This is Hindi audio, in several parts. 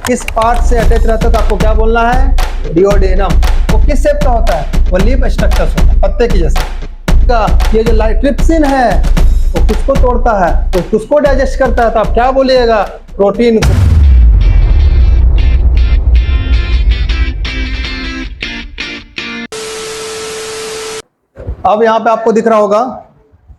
किस पार्ट से अटैच रहता है तो आपको क्या बोलना है? डिओडेनम। वो किस शेप का होता है? वो लीफ स्ट्रक्चर होता है, पत्ते की जैसा। ये जो ट्रिप्सिन है वो किसको तोड़ता है? तो किसको डाइजेस्ट करता है? तो आप क्या बोलिएगा? प्रोटीन को। अब यहाँ पे आपको दिख रहा होगा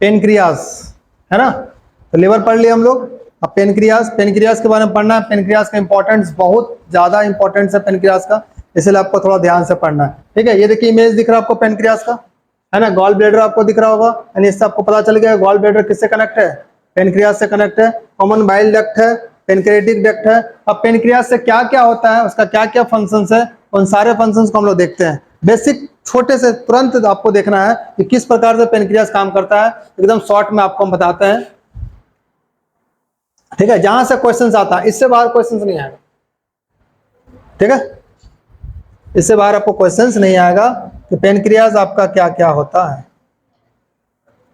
पेनक्रियास, है ना? तो लिवर पढ़ लिया हम लोग। अब पेनक्रियास के बारे में पढ़ना है। पेनक्रियास का इंपॉर्टेंस बहुत ज्यादा इंपॉर्टेंस है पेनक्रियास का, इसलिए आपको थोड़ा ध्यान से पढ़ना है। ठीक है, ये देखिए इमेज दिख रहा है आपको पेनक्रियास का, है ना? गॉल ब्लैडर आपको दिख रहा होगा, यानी इससे आपको पता चल गया गॉल ब्लैडर किससे कनेक्ट है? पेनक्रियास से कनेक्ट है। कॉमन बाइल डक्ट है, पेनक्रियाटिक डक्ट है। अब पेनक्रियास से क्या क्या होता है, उसका क्या क्या फंक्शंस है, उन सारे फंक्शंस को हम लोग देखते हैं। बेसिक छोटे से तुरंत आपको देखना है कि किस प्रकार से पेनक्रियास काम करता है, एकदम शॉर्ट में आपको हम बताते हैं। ठीक है, जहां से क्वेश्चंस आता है, इससे बाहर क्वेश्चंस नहीं आएगा। ठीक है, इससे बाहर आपको क्वेश्चंस नहीं आएगा कि पेनक्रियास आपका क्या क्या होता है।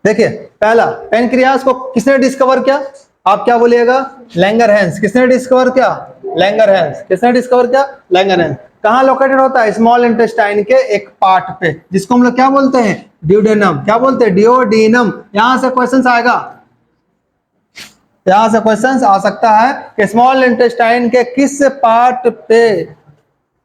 देखिए, पहला, पेनक्रियास को किसने डिस्कवर किया? आप क्या बोलिएगा? लैंगरहैंस। किसने डिस्कवर किया? लैंगरहैंस। किसने डिस्कवर किया? लैंगरहैंस। कहां लोकेटेड होता है? स्मॉल इंटेस्टाइन के एक पार्ट पे, जिसको हम लोग क्या बोलते हैं? ड्यूडेनम। क्या बोलते हैं? डिओडेनम। यहां से क्वेश्चन आएगा, यहां से क्वेश्चन आ सकता है कि स्मॉल इंटेस्टाइन के किस पार्ट पे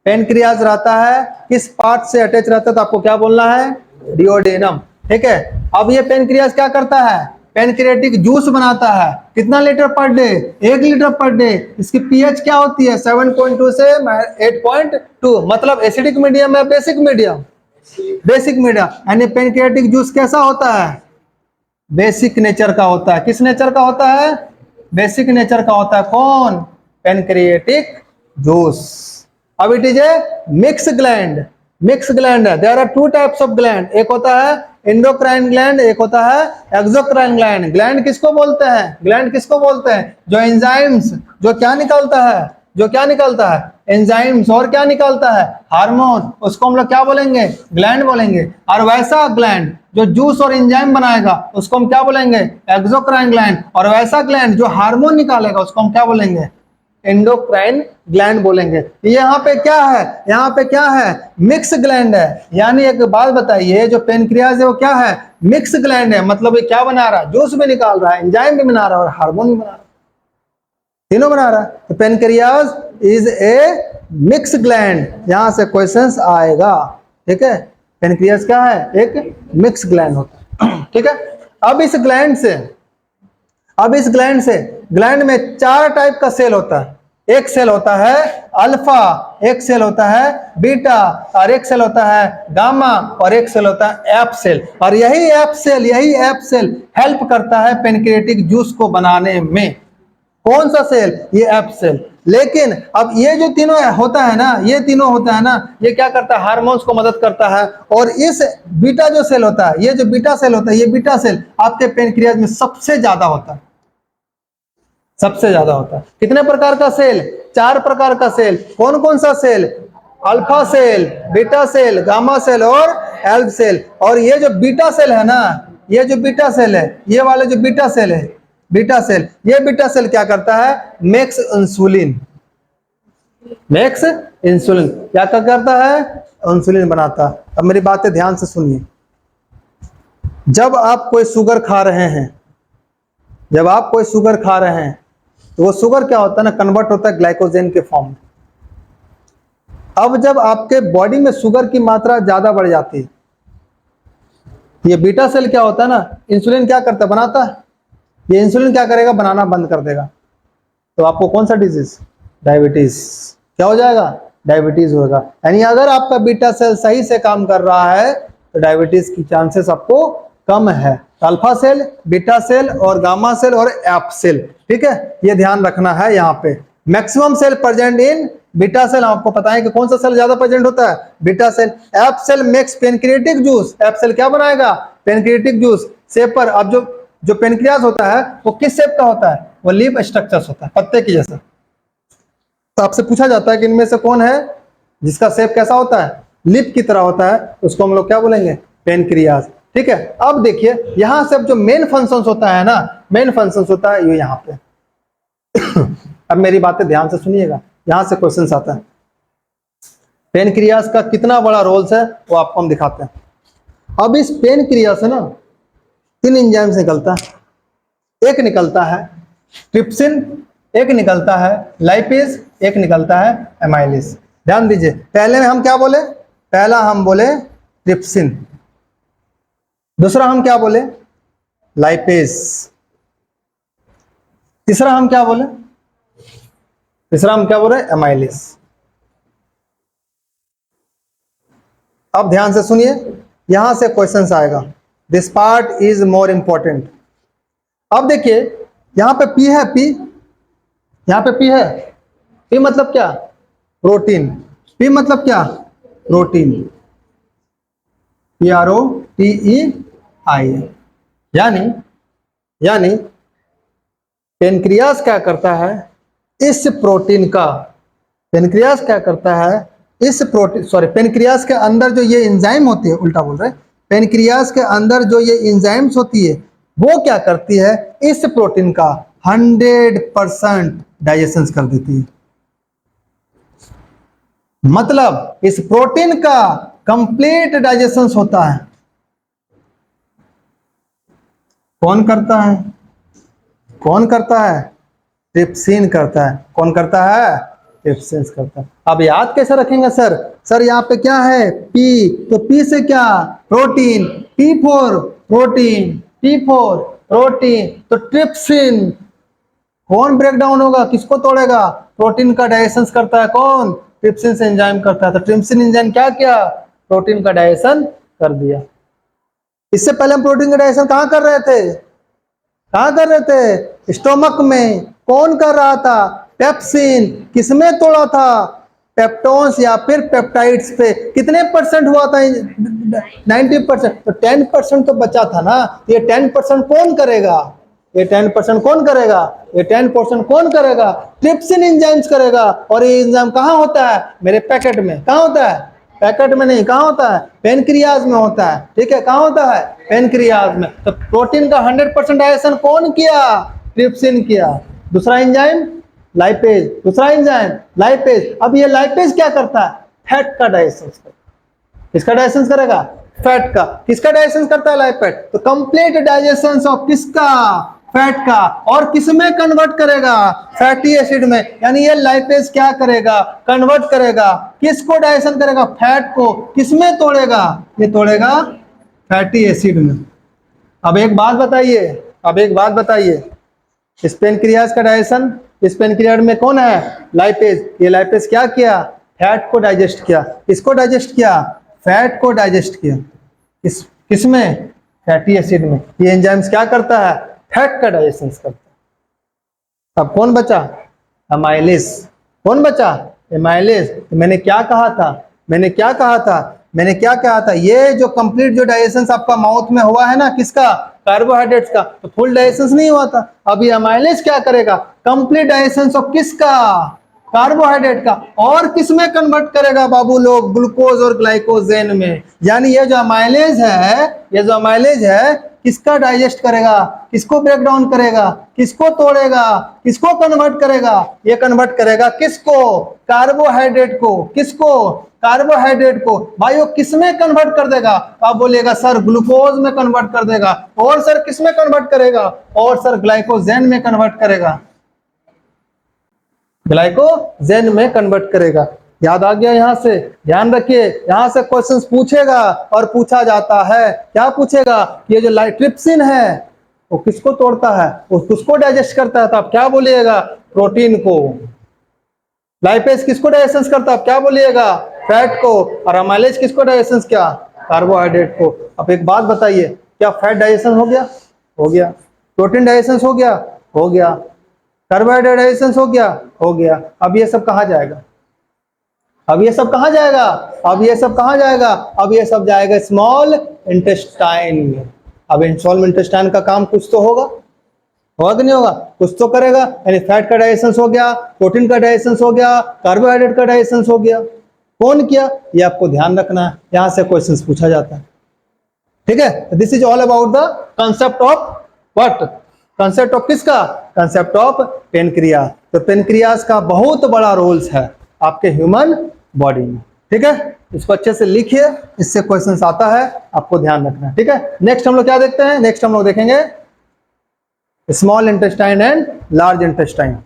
पेनक्रियास रहता है, किस पार्ट से अटैच रहता है, तो आपको क्या बोलना है? डिओडेनम। ठीक है, अब ये पेनक्रियास क्या करता है? पेनक्रियाटिक जूस बनाता है। कितना litre per day? 1 litre per day. इसकी पीएच क्या होती है? 7.2 से 8.2। मतलब एसिडिक मीडियम है, बेसिक मीडियम? Basic medium. यानी पेनक्रियाटिक जूस कैसा होता है? बेसिक नेचर का होता है। किस नेचर का होता है? बेसिक नेचर का होता है। कौन? Pancreatic juice. अब it is a mix gland. Mix gland है। There are 2 types of gland. एक होता है एंडोक्राइन ग्लैंड, एक होता है एक्सोक्राइन ग्लैंड। ग्लैंड किसको बोलते हैं? ग्लैंड किसको बोलते हैं? जो एंजाइम्स, जो क्या निकलता है? जो क्या निकलता है? एंजाइम्स। और क्या निकलता है? हार्मोन। उसको हम लोग क्या बोलेंगे? ग्लैंड बोलेंगे। और वैसा ग्लैंड जो जूस और एंजाइम बनाएगा उसको हम क्या बोलेंगे? Exocrine gland. और वैसा ग्लैंड जो हार्मोन निकालेगा उसको हम क्या बोलेंगे? एंडोक्राइन ग्लैंड बोलेंगे। यहाँ पे क्या है? यहाँ पे क्या है? मिक्स ग्लैंड है। यानी एक बात बताइए, जो पेनक्रियास है वो क्या है? मिक्स ग्लैंड है। मतलब ये क्या बना रहा है? जूस भी निकाल रहा है, एंजाइम भी बना रहा है और हार्मोन भी बना रहा है, तीनों बना रहा है। तो pancreas is a mix gland. यहां से क्वेश्चंस आएगा। ठीक है, पेनक्रियास क्या है? एक मिक्स ग्लैंड होता है। ठीक है, अब इस ग्लैंड से ग्लैंड में 4 टाइप का सेल होता है। एक सेल होता है अल्फा, एक सेल होता है बीटा, और एक सेल होता है गामा, और एक सेल होता है एफ सेल। और यही एफ सेल हेल्प करता है पेनक्रियाटिक जूस को बनाने में। कौन सा सेल? ये एफ सेल। लेकिन अब ये जो तीनों होता है ना, ये तीनों होता है ना, ये क्या करता है? हार्मोन्स को मदद करता है। और इस बीटा जो सेल होता है, ये जो बीटा सेल होता है, ये बीटा सेल आपके पेनक्रियास में सबसे ज्यादा होता है। सबसे ज्यादा होता है। कितने प्रकार का सेल? 4 प्रकार का सेल। कौन कौन सा cell? Alpha cell, beta cell, gamma cell और एल्फ सेल। और ये जो बीटा सेल है ना, ये जो बीटा सेल है, ये वाले जो बीटा सेल है, बीटा सेल, ये बीटा सेल क्या करता है? Makes insulin. मेक्स इंसुलिन क्या करता है? इंसुलिन बनाता है। अब मेरी बातें ध्यान से सुनिए। जब आप कोई शुगर खा रहे हैं, जब आप कोई शुगर खा रहे हैं, तो वो शुगर क्या होता है ना? कन्वर्ट होता है ग्लाइकोजन के फॉर्म में। अब जब आपके बॉडी में शुगर की मात्रा ज्यादा बढ़ जाती है, ये बीटा सेल क्या होता है ना, इंसुलिन क्या करता है? बनाता है। ये इंसुलिन क्या करेगा? बनाना बंद कर देगा। तो आपको कौन सा डिजीज? डायबिटीज। क्या हो जाएगा? डायबिटीज होगा। यानी अगर आपका बीटा सेल सही से काम कर रहा है तो डायबिटीज की चांसेस आपको कम है। अल्फा सेल, बीटा सेल और गामा सेल और एफ सेल। ठीक है, ये ध्यान रखना है। यहाँ पे maximum cell present in beta cell. आपको पता है कि कौन सा सेल ज्यादा प्रेजेंट होता है? Beta cell. F cell makes pancreatic juice. F cell क्या बनाएगा? Pancreatic juice. सेपर। अब जो पेनक्रियास होता है वो किस शेप का होता है? वो लीफ स्ट्रक्चर्स होता है, पत्ते की जैसा। तो आपसे पूछा जाता है कि इनमें से कौन है जिसका शेप कैसा होता है? लीफ की तरह होता है। उसको हम लोग क्या बोलेंगे? पेनक्रियास। ठीक है, अब देखिए यहां से जो मेन फंक्शंस होता है ना, मेन फंक्शंस होता है ये यहाँ पे। अब मेरी बातें ध्यान से सुनिएगा। यहां से क्वेश्चन आता है। पेनक्रियास का कितना बड़ा रोल्स है वो आपको हम दिखाते हैं। अब इस पेनक्रियास से ना 3 एंजाइम्स निकलता है। एक निकलता है ट्रिप्सिन, एक निकलता है लाइपेज, एक निकलता है एमाइलेज। ध्यान दीजिए, पहले में हम क्या बोले? पहला हम बोले ट्रिप्सिन, दूसरा हम क्या बोले? लाइपेज, तीसरा हम क्या बोले? तीसरा हम क्या बोले? एमाइलेज। अब ध्यान से सुनिए, यहां से क्वेश्चंस आएगा। This part is more important. अब देखिए यहां पे पी है, पी, यहां पे पी है। पी मतलब क्या? प्रोटीन। पी मतलब क्या? प्रोटीन। PROTEI। यानी पेनक्रियास क्या करता है? इस प्रोटीन का, पेनक्रियास क्या करता है? इस प्रोटीन, सॉरी, पेनक्रियास के अंदर जो ये एंजाइम होती है, उल्टा बोल रहे हैं, पेनक्रियास के अंदर जो ये एंजाइम्स होती है वो क्या करती है? इस प्रोटीन का 100% डाइजेशन कर देती है। मतलब इस प्रोटीन का कंप्लीट डाइजेशन होता है। कौन करता है? कौन करता है? ट्रिप्सिन करता है। कौन करता है? ट्रिप्सिन करता है। अब याद कैसे रखेंगे सर? सर यहाँ पे क्या है? पी, तो पी से क्या? Protein. P4 protein, P4 protein, तो ट्रिप्सिन कौन ब्रेक डाउन होगा? किसको तोड़ेगा? प्रोटीन का डाइजेशन करता है कौन? ट्रिप्सिन एंजाइम करता है। तो ट्रिप्सिन एंजाइम क्या किया? प्रोटीन का डाइजेशन कर दिया। इससे पहले हम प्रोटीन का डाइजेशन कहां कर रहे थे? कहां कर रहे थे? स्टोमक में। कौन कर रहा था? पेप्सिन। किसमें तोड़ा था? पेप्टोन्स या फिर पेप्टाइड्स पे। कितने परसेंट हुआ था? 90%। तो 10% तो बचा था ना। ये 10% कौन करेगा? ये 10% कौन करेगा? ये 10% कौन करेगा? ट्रिप्सिन एंजाइम्स करेगा। और ये एंजाइम कहां होता है? मेरे पैकेट में। कहां होता है? पैकेट में नहीं, कहां होता है? पेनक्रियाज में होता है। ठीक है, कहां होता है? पेनक्रियाज में। तो प्रोटीन का 100% डाइजेशन कौन किया? ट्रिप्सिन किया। दूसरा एंजाइम लाइपेज, दूसरा एंजाइम लाइपेज। अब ये लाइपेज क्या करता है? फैट का डाइजेशन करता है। किसका डाइजेशन करेगा? फैट का। किसका डाइजेशन करता है? लाइपेज। तो कंप्लीट डाइजेशन ऑफ किसका? फैट का। और किसमें कन्वर्ट करेगा? फैटी एसिड में। यानी ये लाइपेज क्या करेगा? कन्वर्ट करेगा। किसको डाइजेशन करेगा? फैट को। किसमें तोड़ेगा? ये तोड़ेगा फैटी एसिड में। अब एक बात बताइए, अब एक बात बताइए, इस पेनक्रियाज का डाइजेशन, इस पेनक्रियाज में कौन है? लाइपेज। ये लाइपेज क्या किया? फैट को डाइजेस्ट किया। किसको डाइजेस्ट किया? फैट को डाइजेस्ट किया। किसमें? फैटी एसिड में। ये एंजाइम्स क्या करता है? फैट का डाइजेशन करता है। अब कौन बचा? एमाइलेज। कौन बचा? एमाइलेज। तो मैंने क्या कहा था? मैंने क्या कहा था? मैंने क्या कहा था? ये जो कंप्लीट जो डाइजेशन आपका माउथ में हुआ है ना, किसका? कार्बोहाइड्रेट्स का। तो फुल डाइजेशन नहीं हुआ था। अब ये एमाइलेज क्या करेगा? कंप्लीट डाइजेशन ऑफ किसका? कार्बोहाइड्रेट का। और किसमें कन्वर्ट करेगा बाबू लोग? ग्लूकोज और ग्लाइकोजेन में। यानी ये जो अमाइलेज है, ये जो अमाइलेज है, किसका डाइजेस्ट करेगा? किसको ब्रेक डाउन करेगा? किसको तोड़ेगा? किसको कन्वर्ट करेगा? ये कन्वर्ट करेगा किसको? कार्बोहाइड्रेट को। किसको? कार्बोहाइड्रेट को। भाई वो किसमें कन्वर्ट कर देगा? आप बोलिएगा सर ग्लूकोज में कन्वर्ट कर देगा। और सर किसमें कन्वर्ट करेगा? और सर ग्लाइकोजेन में कन्वर्ट करेगा। ग्लाइकोजेन में कन्वर्ट करेगा। याद आ गया? यहां से ध्यान रखिए, यहां से क्वेश्चंस पूछेगा और पूछा जाता है। क्या पूछेगा? ये जो ट्रिप्सिन है वो किसको तोड़ता है? वो किसको डाइजेस्ट करता है? तो आप क्या बोलिएगा? प्रोटीन को। लाइपेज किसको डाइजेशन करता है? आप क्या बोलिएगा? फैट को। और अमाइलेज किसको डाइजेशन किया? कार्बोहाइड्रेट को। अब एक बात बताइए, क्या फैट डाइजेशन हो गया? हो गया। प्रोटीन डाइजेशन हो गया? हो गया। कार्बोहाइड्रेट डाइजेशन हो गया? हो गया। अब ये सब कहां जाएगा? अब ये सब कहां जाएगा? अब ये सब कहां जाएगा? अब ये सब जाएगा स्मॉल इंटेस्टाइन में। अब स्मॉल इंटेस्टाइन का काम कुछ तो होगा, होगा कि नहीं होगा? कुछ तो करेगा। यानी फैट का डाइजेशन हो गया, प्रोटीन का डाइजेशन हो गया, कार्बोहाइड्रेट का डाइजेशन हो गया। कौन किया? ये आपको ध्यान रखना है, यहां से क्वेश्चंस पूछा जाता है। ठीक है, this is all about the concept of what? Concept of किसका? Concept of pancreas. तो पेनक्रियाज का बहुत बड़ा रोल्स है आपके ह्यूमन बॉडी में। ठीक है, इसको अच्छे से लिखिए, इससे क्वेश्चंस आता है, आपको ध्यान रखना है। ठीक है, नेक्स्ट हम लोग क्या देखते हैं? नेक्स्ट हम लोग देखेंगे small intestine and large intestine.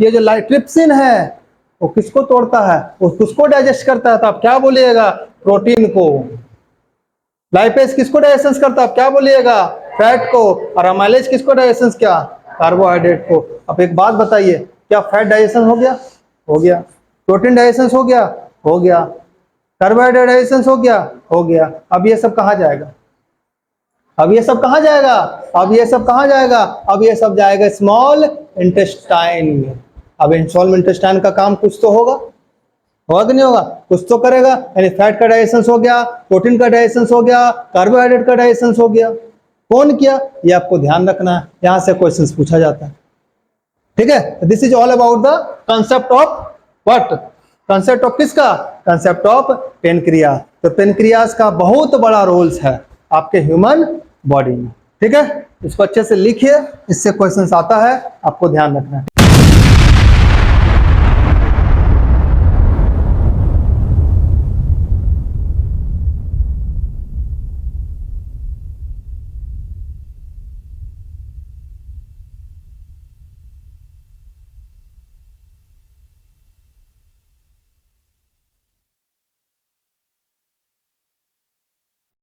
ये जो ट्रिप्सिन है वो किसको तोड़ता है? वो किसको डाइजेस्ट करता है? तो आप क्या बोलिएगा? प्रोटीन को। लाइपेज किसको डाइजेशन करता है? आप क्या बोलिएगा? फैट को। और अमाइलेज किसको डाइजेशन किया? कार्बोहाइड्रेट को। अब एक बात बताइए, क्या फैट डाइजेशन हो गया? हो गया। प्रोटीन डाइजेशन हो गया? हो गया। कार्बोहाइड्रेट डाइजेशन हो गया? हो गया। अब ये सब कहाँ जाएगा? अब ये सब कहाँ जाएगा? अब ये सब कहाँ जाएगा? अब ये सब जाएगा स्मॉल इंटेस्टाइन में। अब स्मॉल इंटेस्टाइन का काम कुछ तो होगा कि नहीं होगा? कुछ तो करेगा। यानी फैट का डाइजेशन हो गया, प्रोटीन का डाइजेशन हो गया, कार्बोहाइड्रेट का डाइजेशन हो गया। कौन किया? ये आपको ध्यान रखना है, यहां से क्वेश्चंस पूछा जाता है। ठीक है, this is all about the concept of what? Concept of किसका? Concept of pancreas. तो पेनक्रियाज का बहुत बड़ा रोल्स है आपके ह्यूमन बॉडी में। ठीक है, इसको अच्छे से लिखिए, इससे क्वेश्चंस आता है, आपको ध्यान रखना है।